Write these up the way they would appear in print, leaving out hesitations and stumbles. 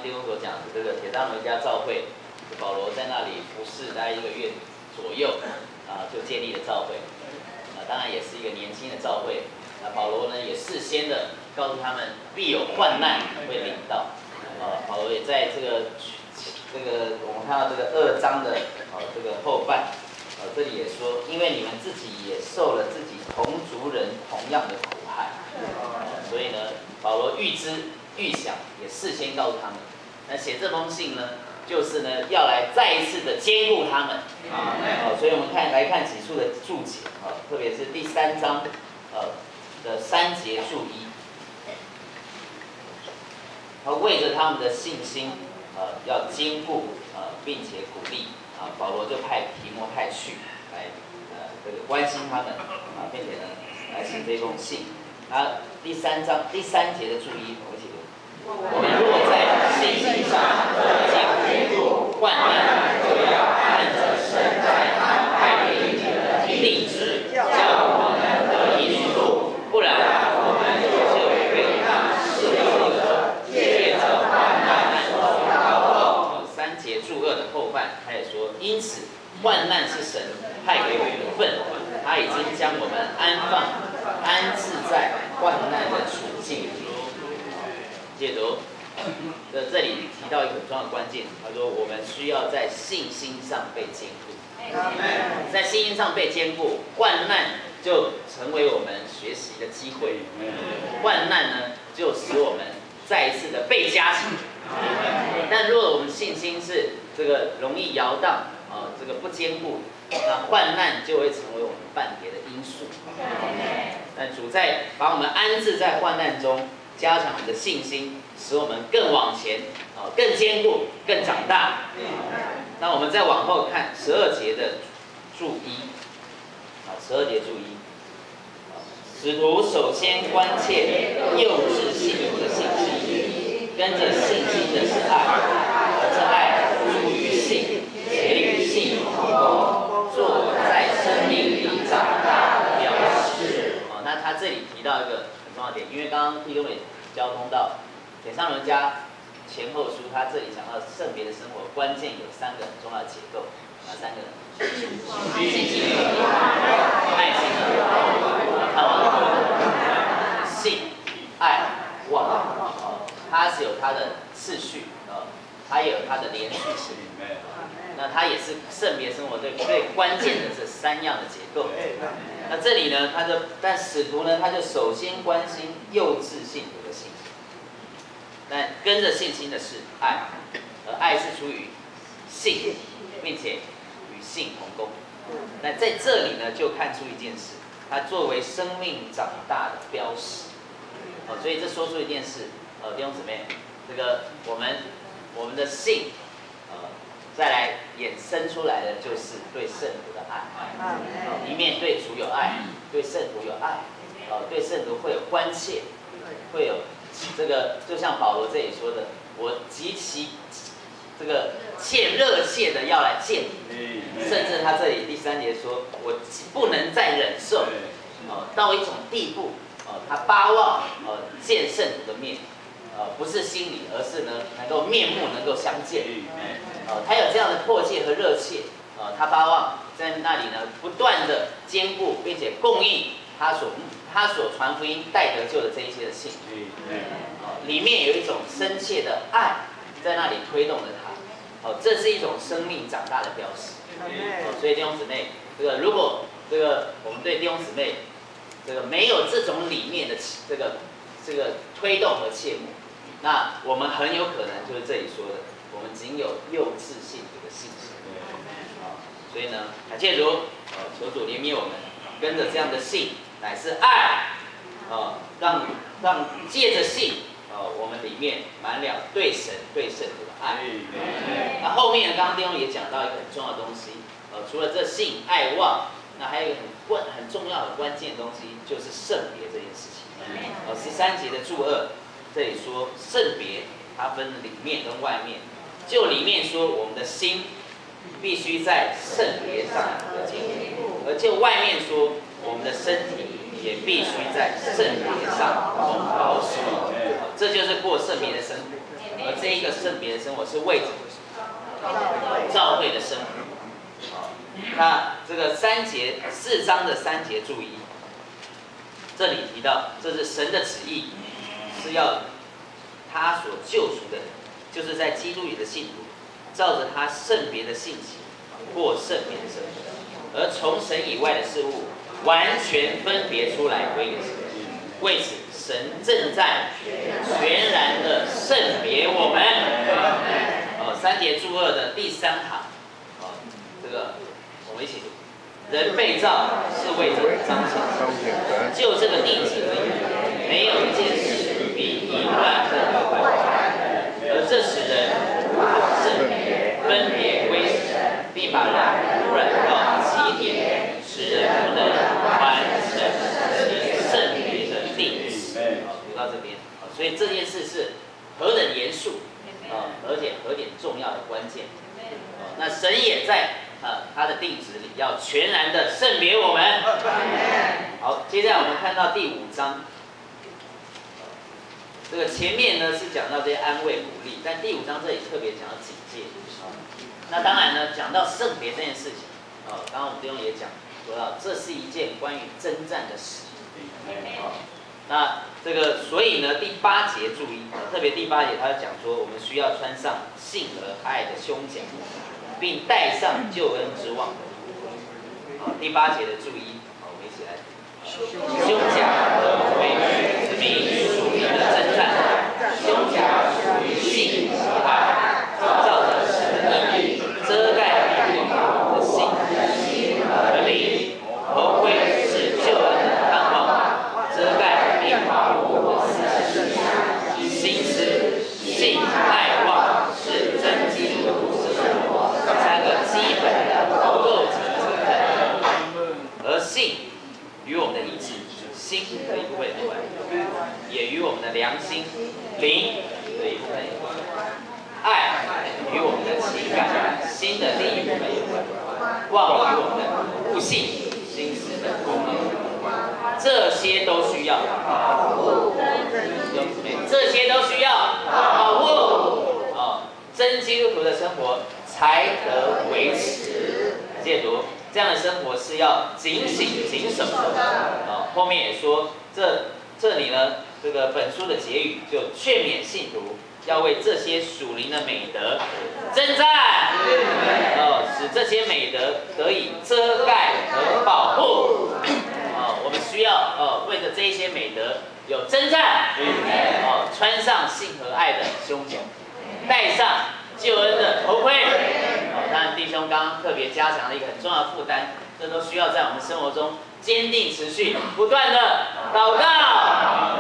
弟兄所讲的这个铁撒罗尼迦教会，保罗在那里服侍大概1个月左右，就建立了教会。当然也是一个年轻的教会。保罗呢也事先的告诉他们，必有患难会临到。保罗也在这个我们看到这个2章的这个后半，这里也说，因为你们自己也受了自己同族人同样的苦害，所以呢，保罗预知预想，也事先告诉他们。那写这封信呢，就是呢要来再一次的兼顾他们。所以我们来看几处的注解，特别是第3章的3节注1，为着他们的信心，要兼顾并且鼓励，保罗就派提摩太去来这个关心他们，并且呢来写这封信。第3章第3节的注1，我们一起读：我们若在信心上兼顾患难，就要按着神在他派给你的定旨，叫我们得以顺路，不然我们就会让世人借着患难所高傲。3节注2的后半，他也说，因此患难是神派给我们的份，他已经将我们安置在患难的处境里。接着这里提到一个很重要的关键，他说我们需要在信心上被坚固。在信心上被坚固，患难就成为我们学习的机会。患难呢，就使我们再一次的被加强。但如果我们信心是这个容易摇荡，这个不坚固，那患难就会成为我们绊跌的因素。但主在把我们安置在患难中，加强我们的信心，使我们更往前，更坚固，更长大。那我们再往后看12节的注1，12节注1，使徒首先关切幼稚信徒的信心，跟着信心的是爱，而这爱出于信，且与信同工，做在生命里长大的标识。那他这里提到一个很重要的点，因为刚刚弟兄也交通到铁撒罗尼迦前后书，他这里讲到圣别的生活，关键有3个很重要的结构，哪3个呢？信心、爱心、盼望。信、爱、望，它是有它的次序，它也有它的连续性。那它也是圣别生活最关键的这3样的结构。那这里呢，但使徒呢，他就首先关心幼稚信徒的信心。但跟着信心的是爱，而爱是出于信，并且与信同工。那在这里呢，就看出一件事，它作为生命长大的标识。所以这说出一件事，弟兄姊妹，这个我们的信，再来衍生出来的就是对圣徒的爱。一面对主有爱，对圣徒有爱，对圣徒会有关切，会有这个，就像保罗这里说的，我极其这个热切的要来见你，甚至他这里第3节说，我不能再忍受，到一种地步，他巴望见圣徒的面，不是心里，而是呢能够面目能够相见。他有这样的迫切和热切，他巴望在那里呢不断的兼顾，并且供应他所传福音带得救的这一些的信，里面有一种深切的爱在那里推动着他，这是一种生命长大的标识。所以弟兄姊妹，如果我们对弟兄姊妹没有这种理念的这个推动和切慕，那我们很有可能就是这里说的，我们仅有幼稚信徒的信心。所以呢，借主求主怜悯我们，跟着这样的信乃是爱，让借着信，我们里面满了对神对圣徒的爱。那后面刚刚弟兄也讲到一个很重要的东西，除了这信爱望，那还有一个很重要的关键的东西，就是圣别这件事情。13节的注2，这里说圣别，它分里面跟外面。就里面说，我们的心必须在圣别上有坚固；而就外面说，我们的身体也必须在圣别上有保守。这就是过圣别的生活。而这一个圣别的生活是为着教会的生活。那这个4章的3节注意，这里提到这是神的旨意，是要他所救赎的人，就是在基督里的信徒，照着他圣别的性情过圣别的生活，而从神以外的事物完全分别出来归给神。为此，神正在全然的圣别我们。3节注2的第3行，这个我们一起读：人被造是为着彰显神，就这个地级而言，没有一件事比淫乱更可坏，而这使人无法圣别，分别归神，并把人污染到极点，使人不能完成其圣别的定义。读到这边，所以这件事是何等严肃，而且何点重要的关键。那神也在他的定旨里要全然的圣别我们。好，接下来我们看到第5章，这个前面呢是讲到这些安慰鼓励，但第5章这里特别讲到警戒。那当然呢，讲到圣别这件事情，刚刚我们弟兄也讲说到，这是一件关于征战的事。那这个所以呢，第8节注意，特别第8节他讲说，我们需要穿上信和爱的胸甲，并戴上救恩之望。第8节的注意，我们一起来读：胸甲和为指明属灵的征战，胸甲属于信和爱，照着神的意遮盖我们的心和灵。头盔是救恩的盼望，遮盖并保护我们的心思、信、爱、望是真基督徒生活3个基本的构成成分，而信与我们的意志、心的一部分有关，也与我们的良心、灵的一部分有关，爱与我们的情感、心的另一部分有关，望与我们的悟性、心思的功能有关，这些都需要保护，这些都需要保护。真基督徒的生活才得维持。戒毒这样的生活是要警醒谨守的。后面也说，这里呢，这个本书的结语就劝勉信徒要为这些属灵的美德征战，使这些美德得以遮盖和保护。我们需要为着这一些美德有征战，穿上信和爱的胸甲，戴上救恩的头盔。当然，弟兄刚刚特别加强了一个很重要的负担，这都需要在我们生活中坚定、持续、不断的祷告。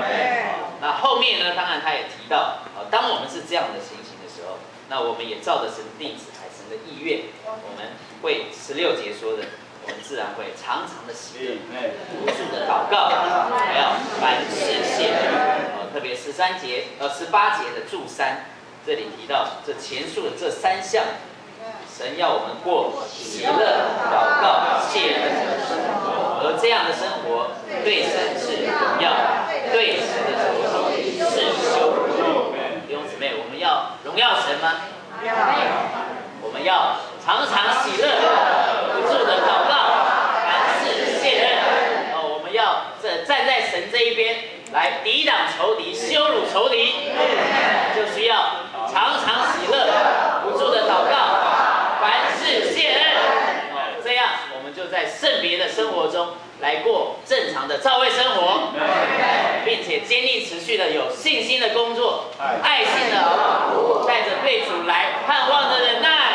那后面呢，当然他也提到，当我们是这样的情形的时候，那我们也照着神的定旨、神的意愿，我们会16节说的，我们自然会常常的喜乐，不住的祷告，还要凡事谢恩。特别18节的注3，这里提到这前述的这3项，神要我们过喜乐、祷告、谢恩的生活，而这样的生活对神是荣耀，对神的着手是羞辱。弟兄姊妹，我们要荣耀神吗？我们要常常喜乐，不住的祷告，凡事谢恩。我们要站在神这一边来抵挡仇敌、羞辱仇敌，就需要常常喜乐，不住的祷告，凡事谢恩。这样我们就在圣别的生活中来过正常的教会生活，并且坚定持续的有信心的工作，爱心的带着对主来盼望的忍耐。